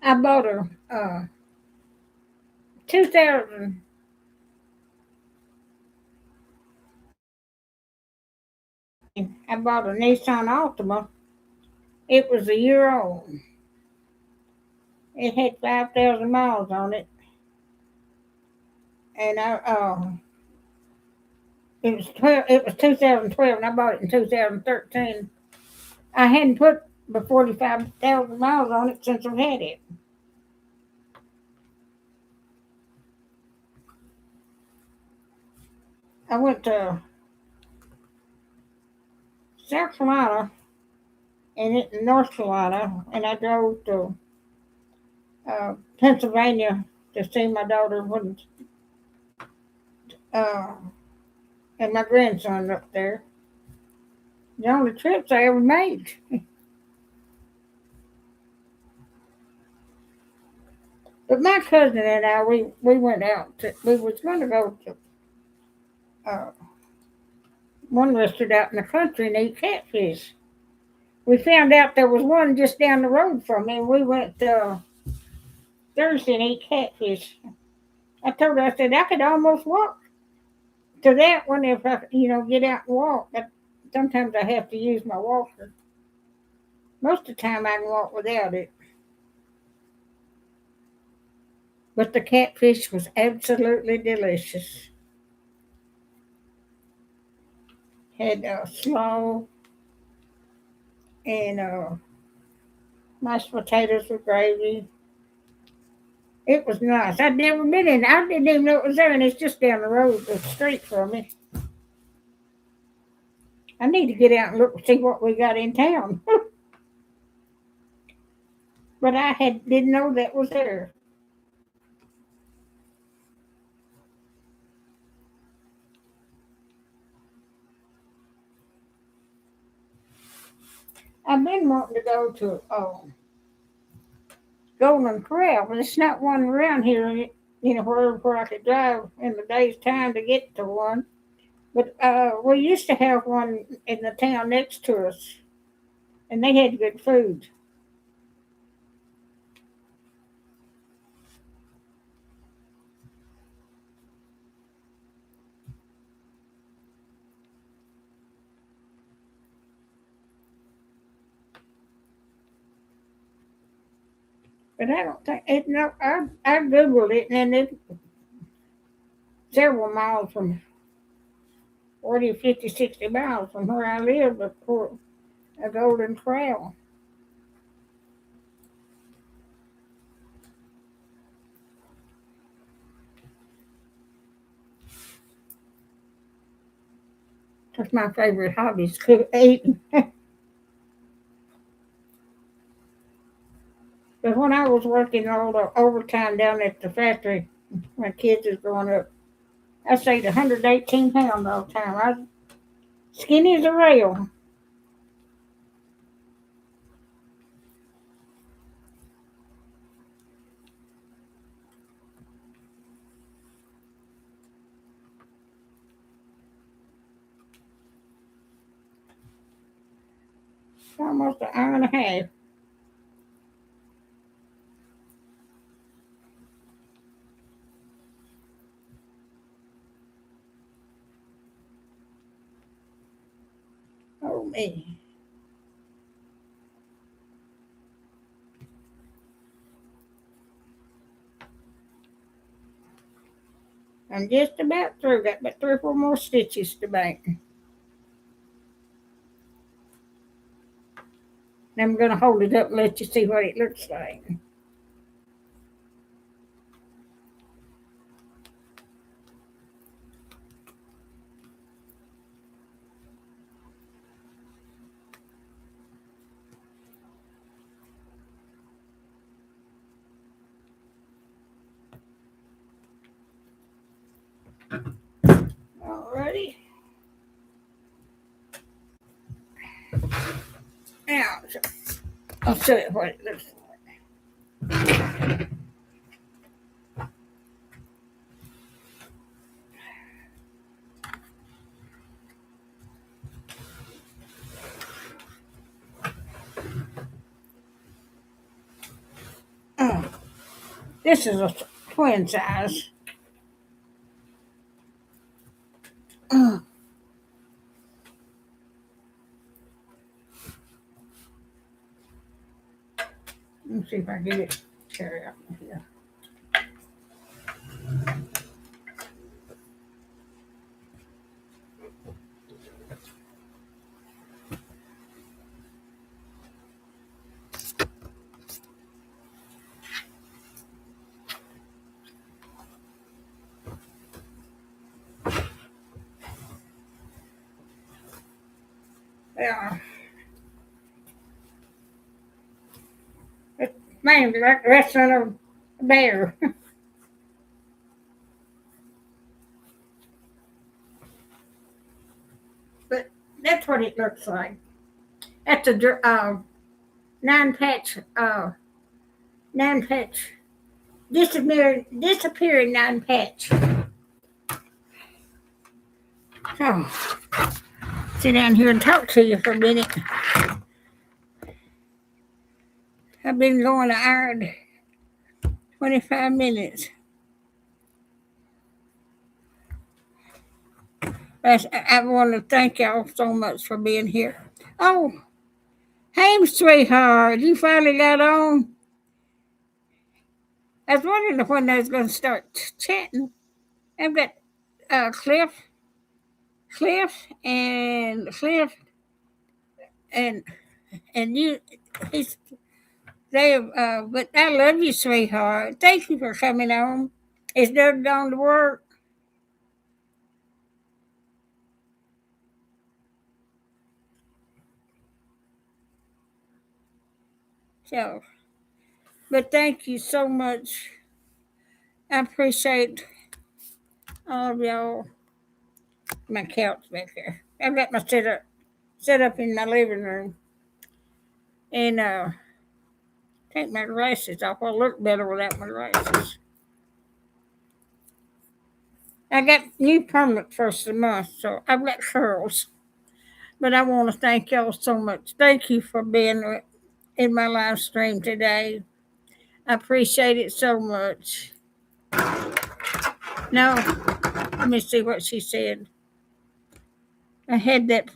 I bought a 2000. I bought a Nissan Altima. It was a year old. It had 5,000 miles on it, and it was 12. It was 2012, and I bought it in 2013. I hadn't put but 45,000 miles on it since I've had it. I went to South Carolina and it in North Carolina, and I drove to Pennsylvania to see my daughter when, uh, and my grandson up there. The only trips I ever made. But my cousin and I, we went out. We was going to go to uh, one restaurant out in the country and eat catfish. We found out there was one just down the road from me, and we went Thursday and ate catfish. I told her, I said, I could almost walk to that one if I, get out and walk. But sometimes I have to use my walker. Most of the time I can walk without it. But the catfish was absolutely delicious. Had slaw and mashed potatoes with gravy, It was nice. I'd never been in. I didn't even know it was there, and it's just down the road, the street from me. I need to get out and look and see what we got in town. But I didn't know that was there. I've been wanting to go to Golden Corral, but it's not one around here. Where I could drive in the day's time to get to one. But we used to have one in the town next to us, and they had good food. But I don't think it. No, I googled it, and it's several miles from 40, 50, 60 miles from where I live before a Golden Corral. That's my favorite hobby is eating. But when I was working all the overtime down at the factory, my kids was growing up, I stayed 118 pounds all the time. I was skinny as a rail. Almost an hour and a half. Oh me. I'm just about through. Got about 3 or 4 more stitches to make. I'm going to hold it up and let you see what it looks like. Alrighty. Now, I'll show you what it looks like. Oh, this is a twin size. Let me see if I get it carry out here. Yeah. Man, like the rest of a bear. But that's what it looks like. That's a nine patch, disappearing nine patch. Oh, sit down here and talk to you for a minute. I've been going to iron 25 minutes. I want to thank y'all so much for being here. Oh, hey, sweetheart, you finally got on. I was wondering when I was going to start chatting. I've got Cliff, and and you. He's But I love you, sweetheart. Thank you for coming on. Is Doug gone to work? So, but thank you so much. I appreciate all of y'all. My couch back there. I've got my set up in my living room, and take my glasses off. I'll look better without my glasses. I got new permanent first of the month, so I've got curls. But I want to thank y'all so much. Thank you for being in my live stream today. I appreciate it so much. No, let me see what she said. I had that.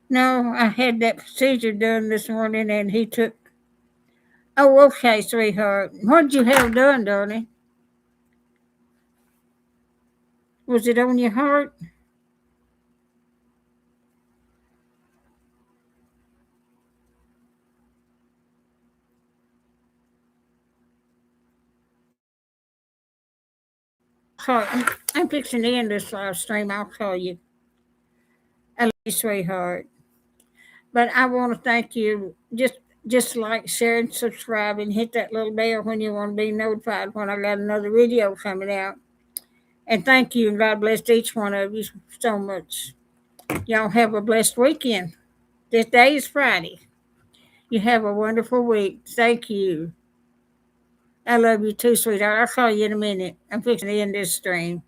No, I had that procedure done this morning, and he took. Oh, okay, sweetheart. What did you have done, darling? Was it on your heart? I'm fixing to end this live stream. I'll call you. I love you, sweetheart. But I want to thank you. Just like, share, and subscribe, and hit that little bell when you want to be notified when I got another video coming out. And thank you, and God bless each one of you so much. Y'all have a blessed weekend. This day is Friday. You have a wonderful week. Thank you. I love you too, sweetheart. I'll call you in a minute. I'm fixing to end this stream.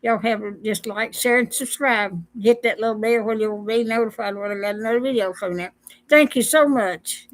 Y'all have a, just like, share, and subscribe. Hit that little bell when you'll be notified when I got another video coming out. Thank you so much.